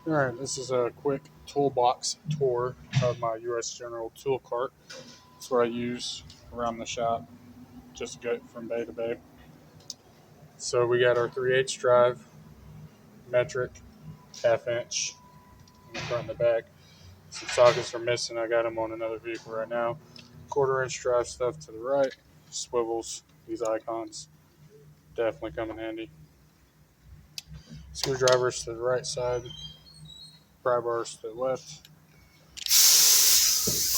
Alright, this is a quick toolbox tour of my US General tool cart. That's what I use around the shop, just to go from bay to bay. So we got our 3/8 drive, metric, half-inch in the front and the back. Some sockets are missing. I got them on another vehicle right now. 1/4-inch drive stuff to the right, swivels, these icons definitely come in handy. Screwdrivers to the right side, pry bars to the left.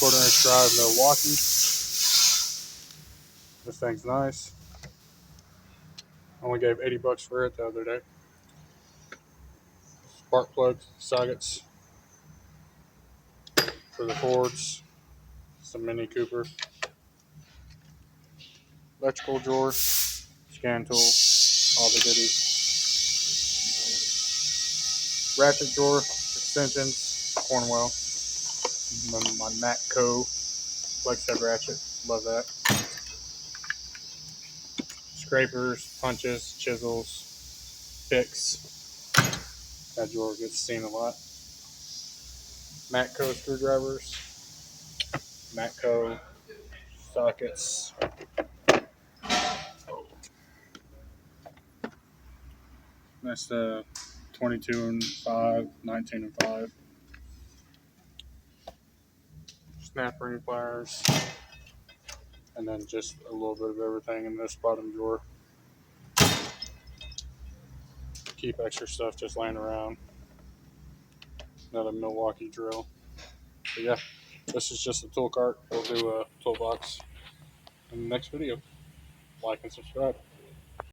1/4-inch drive Milwaukee. This thing's nice. Only gave $80 for it the other day. Spark plugs, sockets for the Fords, some Mini Cooper, electrical drawer, scan tool, all the goodies. Ratchet drawer, extensions, Cornwell, my Matco flex head ratchet, love that. Scrapers, punches, chisels, picks. That drawer gets seen a lot. Matco screwdrivers, Matco sockets. That's the 22 and 5, 19 and 5. Snap ring pliers, and then just a little bit of everything in this bottom drawer. Keep extra stuff just laying around. Another Milwaukee drill. But yeah, this is just a tool cart. We'll do a toolbox in the next video. Like and subscribe.